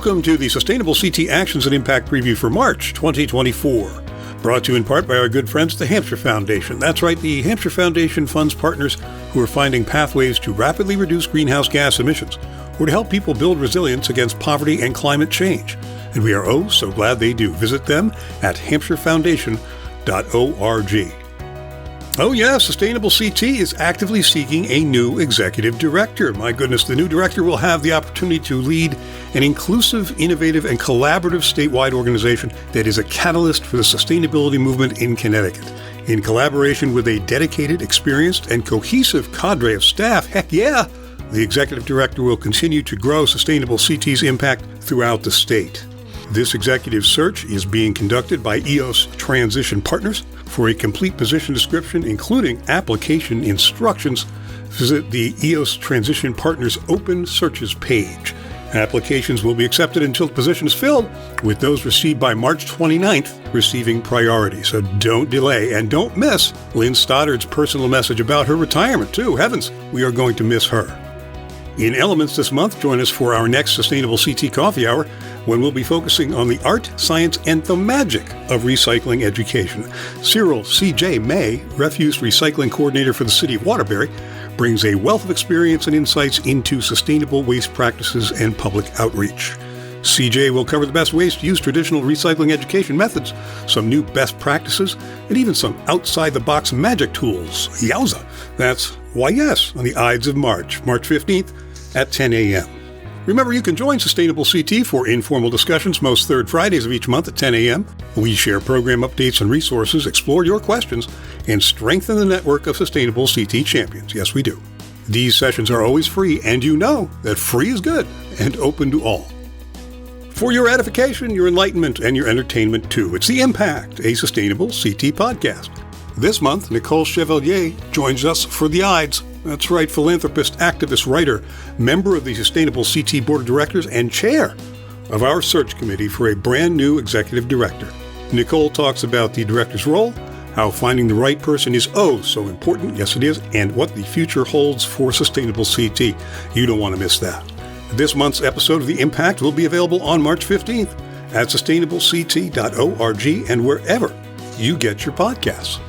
Welcome to the Sustainable CT Actions and Impact Preview for March 2024. Brought to you in part by our good friends at the Hampshire Foundation. That's right, the Hampshire Foundation funds partners who are finding pathways to rapidly reduce greenhouse gas emissions or to help people build resilience against poverty and climate change. And we are oh so glad they do. Visit them at hampshirefoundation.org. Oh yeah, Sustainable CT is actively seeking a new executive director. My goodness, the new director will have the opportunity to lead an inclusive, innovative, and collaborative statewide organization that is a catalyst for the sustainability movement in Connecticut. In collaboration with a dedicated, experienced, and cohesive cadre of staff, heck yeah, the executive director will continue to grow Sustainable CT's impact throughout the state. This executive search is being conducted by EOS Transition Partners. For a complete position description, including application instructions, visit the EOS Transition Partners Open Searches page. Applications will be accepted until the position is filled, with those received by March 29th receiving priority. So don't delay and don't miss Lynn Stoddard's personal message about her retirement, too. Heavens, we are going to miss her. In Elements this month, join us for our next Sustainable CT Coffee Hour, when we'll be focusing on the art, science, and the magic of recycling education. Cyril C.J. May, Refuse Recycling Coordinator for the City of Waterbury, brings a wealth of experience and insights into sustainable waste practices and public outreach. CJ will cover the best ways to use traditional recycling education methods, some new best practices, and even some outside-the-box magic tools. Yowza! That's why yes, on the Ides of March, March 15th at 10 a.m. Remember, you can join Sustainable CT for informal discussions most third Fridays of each month at 10 a.m. We share program updates and resources, explore your questions, and strengthen the network of Sustainable CT champions. Yes, we do. These sessions are always free, and you know that free is good and open to all. For your edification, your enlightenment, and your entertainment too, it's The Impact, a Sustainable CT podcast. This month, Nicole Chevalier joins us for the Ides. That's right, philanthropist, activist, writer, member of the Sustainable CT Board of Directors, and chair of our search committee for a brand new executive director. Nicole talks about the director's role, how finding the right person is oh so important, yes it is, and what the future holds for Sustainable CT. You don't want to miss that. This month's episode of The Impact will be available on March 15th at sustainableCT.org and wherever you get your podcasts.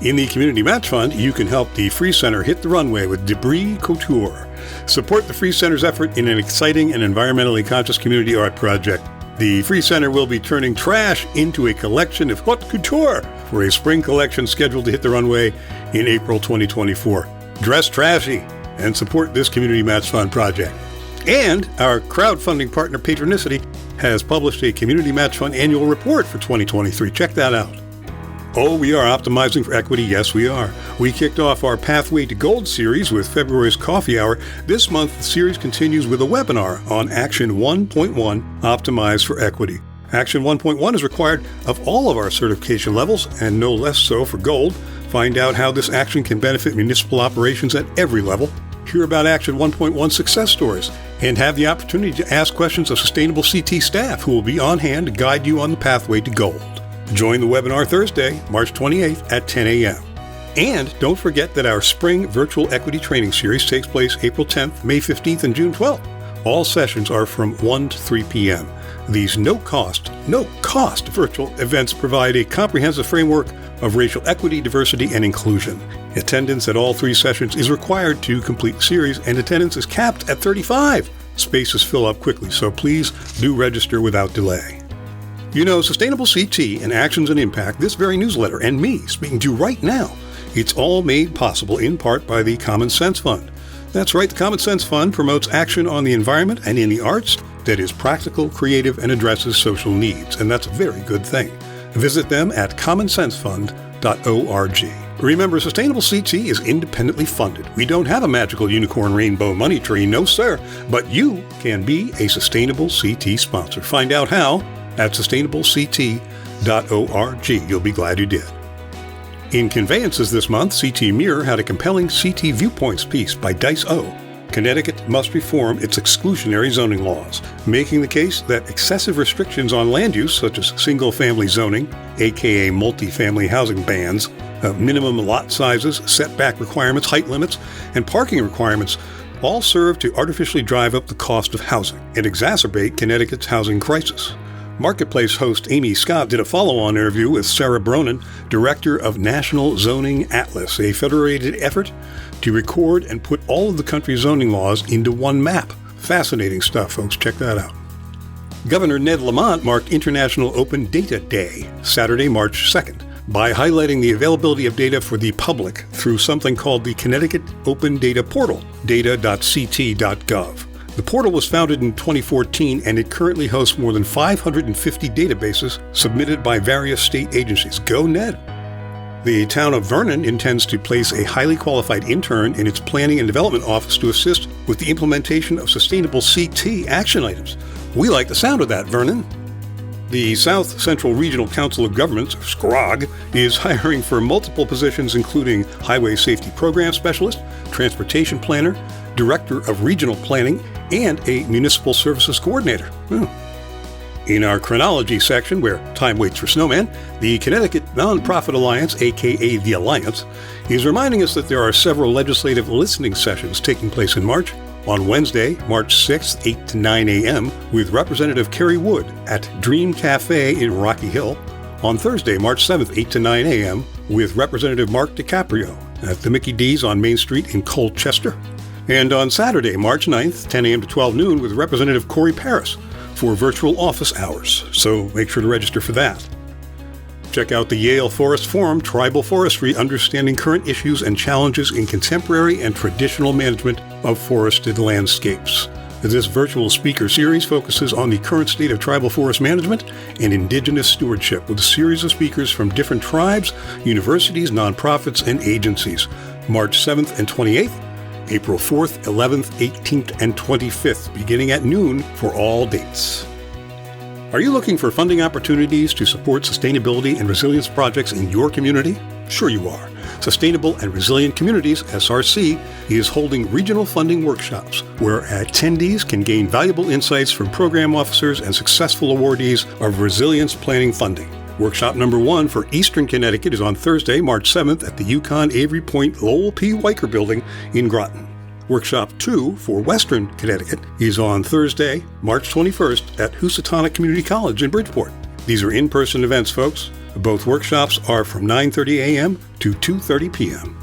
In the Community Match Fund, you can help the Free Center hit the runway with Debris Couture. Support the Free Center's effort in an exciting and environmentally conscious community art project. The Free Center will be turning trash into a collection of haute couture for a spring collection scheduled to hit the runway in April 2024. Dress trashy and support this Community Match Fund project. And our crowdfunding partner, Patronicity, has published a Community Match Fund annual report for 2023. Check that out. Oh, we are optimizing for equity. Yes, we are. We kicked off our Pathway to Gold series with February's Coffee Hour. This month, the series continues with a webinar on Action 1.1, Optimize for Equity. Action 1.1 is required of all of our certification levels, and no less so for Gold. Find out how this action can benefit municipal operations at every level. Hear about Action 1.1 success stories, and have the opportunity to ask questions of Sustainable CT staff who will be on hand to guide you on the pathway to gold. Join the webinar Thursday, March 28th at 10 a.m. And don't forget that our spring virtual equity training series takes place April 10th, May 15th, and June 12th. All sessions are from 1 to 3 p.m. These no-cost virtual events provide a comprehensive framework of racial equity, diversity, and inclusion. Attendance at all 3 sessions is required to complete the series, and attendance is capped at 35. Spaces fill up quickly, so please do register without delay. You know, Sustainable CT and Actions and Impact, this very newsletter, and me speaking to you right now, it's all made possible in part by the Common Sense Fund. That's right, the Common Sense Fund promotes action on the environment and in the arts that is practical, creative, and addresses social needs, and that's a very good thing. Visit them at commonsensefund.org. Remember, Sustainable CT is independently funded. We don't have a magical unicorn rainbow money tree, no sir, but you can be a Sustainable CT sponsor. Find out how at sustainableCT.org. You'll be glad you did. In conveyances this month, CT Mirror had a compelling CT Viewpoints piece by Dice O. Connecticut must reform its exclusionary zoning laws, making the case that excessive restrictions on land use, such as single-family zoning, aka multifamily housing bans, minimum lot sizes, setback requirements, height limits, and parking requirements, all serve to artificially drive up the cost of housing and exacerbate Connecticut's housing crisis. Marketplace host Amy Scott did a follow-on interview with Sarah Bronin, director of National Zoning Atlas, a federated effort to record and put all of the country's zoning laws into one map. Fascinating stuff, folks. Check that out. Governor Ned Lamont marked International Open Data Day, Saturday, March 2nd, by highlighting the availability of data for the public through something called the Connecticut Open Data Portal, data.ct.gov. The portal was founded in 2014, and it currently hosts more than 550 databases submitted by various state agencies. Go Ned! The town of Vernon intends to place a highly qualified intern in its Planning and Development Office to assist with the implementation of sustainable CT action items. We like the sound of that, Vernon. The South Central Regional Council of Governments, SCROG, is hiring for multiple positions including Highway Safety Program Specialist, Transportation Planner, Director of Regional Planning, and a Municipal Services Coordinator. In our chronology section, where time waits for snowmen, the Connecticut Nonprofit Alliance, aka the Alliance, is reminding us that there are several legislative listening sessions taking place in March. On Wednesday, March 6th, 8 to 9 a.m., with Representative Kerry Wood at Dream Cafe in Rocky Hill. On Thursday, March 7th, 8 to 9 a.m., with Representative Mark DiCaprio at the Mickey D's on Main Street in Colchester. And on Saturday, March 9th, 10 a.m. to 12 noon, with Representative Corey Paris for virtual office hours. So make sure to register for that. Check out the Yale Forest Forum, Tribal Forestry, Understanding Current Issues and Challenges in Contemporary and Traditional Management of Forested Landscapes. This virtual speaker series focuses on the current state of tribal forest management and indigenous stewardship, with a series of speakers from different tribes, universities, nonprofits, and agencies. March 7th and 28th, April 4th, 11th, 18th, and 25th, beginning at noon for all dates. Are you looking for funding opportunities to support sustainability and resilience projects in your community? Sure you are. Sustainable and Resilient Communities, SRC, is holding regional funding workshops where attendees can gain valuable insights from program officers and successful awardees of resilience planning funding. Workshop number 1 for Eastern Connecticut is on Thursday, March 7th at the Yukon Avery Point Lowell P. Weicker Building in Groton. Workshop 2 for Western Connecticut is on Thursday, March 21st at Housatonic Community College in Bridgeport. These are in-person events, folks. Both workshops are from 9:30 a.m. to 2:30 p.m.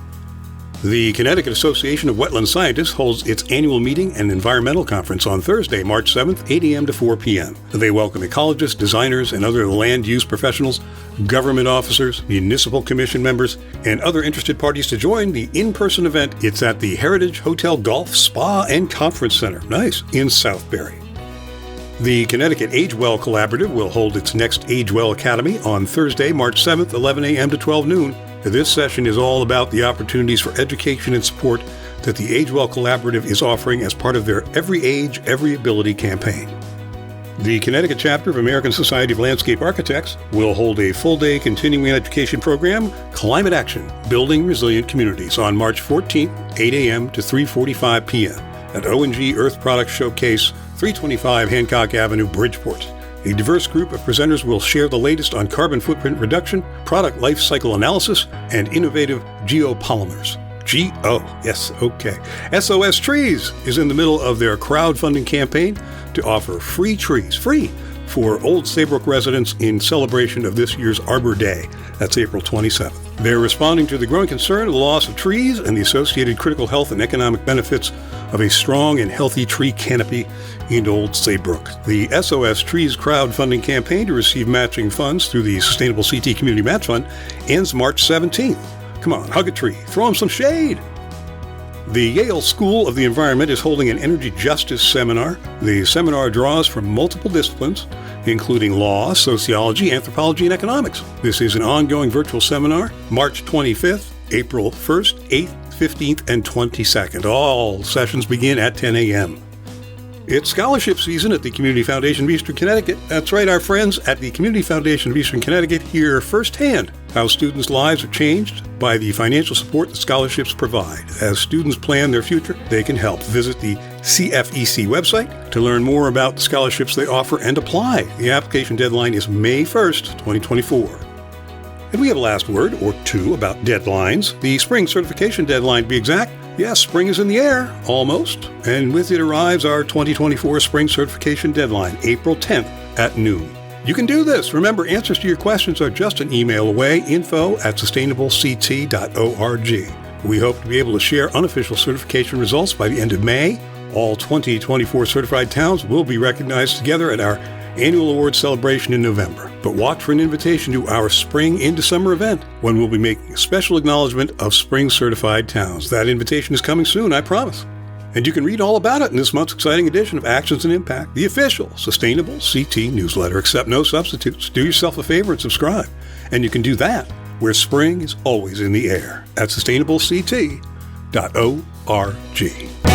The Connecticut Association of Wetland Scientists holds its annual meeting and environmental conference on Thursday, March 7th, 8 a.m. to 4 p.m. They welcome ecologists, designers, and other land use professionals, government officers, municipal commission members, and other interested parties to join the in-person event. It's at the Heritage Hotel Golf Spa and Conference Center, nice, in Southbury. The Connecticut AgeWell Collaborative will hold its next AgeWell Academy on Thursday, March 7th, 11 a.m. to 12 noon. This session is all about the opportunities for education and support that the AgeWell Collaborative is offering as part of their Every Age, Every Ability campaign. The Connecticut chapter of American Society of Landscape Architects will hold a full-day continuing education program, Climate Action, Building Resilient Communities, on March 14th, 8 a.m. to 3:45 p.m. at O&G Earth Products Showcase, 325 Hancock Avenue, Bridgeport. A diverse group of presenters will share the latest on carbon footprint reduction, product life cycle analysis, and innovative geopolymers. Yes, okay. SOS Trees is in the middle of their crowdfunding campaign to offer free trees, for Old Saybrook residents in celebration of this year's Arbor Day. That's April 27th. They're responding to the growing concern of the loss of trees and the associated critical health and economic benefits of a strong and healthy tree canopy in Old Saybrook. The SOS Trees crowdfunding campaign to receive matching funds through the Sustainable CT Community Match Fund ends March 17th. Come on, hug a tree, throw them some shade. The Yale School of the Environment is holding an energy justice seminar. The seminar draws from multiple disciplines, including law, sociology, anthropology, and economics. This is an ongoing virtual seminar, March 25th, April 1st, 8th, 15th, and 22nd. All sessions begin at 10 a.m. It's scholarship season at the Community Foundation of Eastern Connecticut. That's right, our friends at the Community Foundation of Eastern Connecticut hear firsthand how students' lives are changed by the financial support that scholarships provide. As students plan their future, they can help. Visit the CFEC website to learn more about the scholarships they offer and apply. The application deadline is May 1st, 2024. And we have a last word or two about deadlines. The spring certification deadline, to be exact, Yes, spring is in the air, almost, and with it arrives our 2024 spring certification deadline, April 10th at noon. You can do this. Remember, answers to your questions are just an email away, info@sustainablect.org. We hope to be able to share unofficial certification results by the end of May. All 2024 certified towns will be recognized together at our annual award celebration in November. But watch for an invitation to our Spring into Summer event, when we'll be making a special acknowledgement of spring certified towns. That invitation is coming soon, I promise. And you can read all about it in this month's exciting edition of Actions and Impact, the official Sustainable CT newsletter. Accept no substitutes. Do yourself a favor and subscribe. And you can do that where spring is always in the air at sustainablect.org.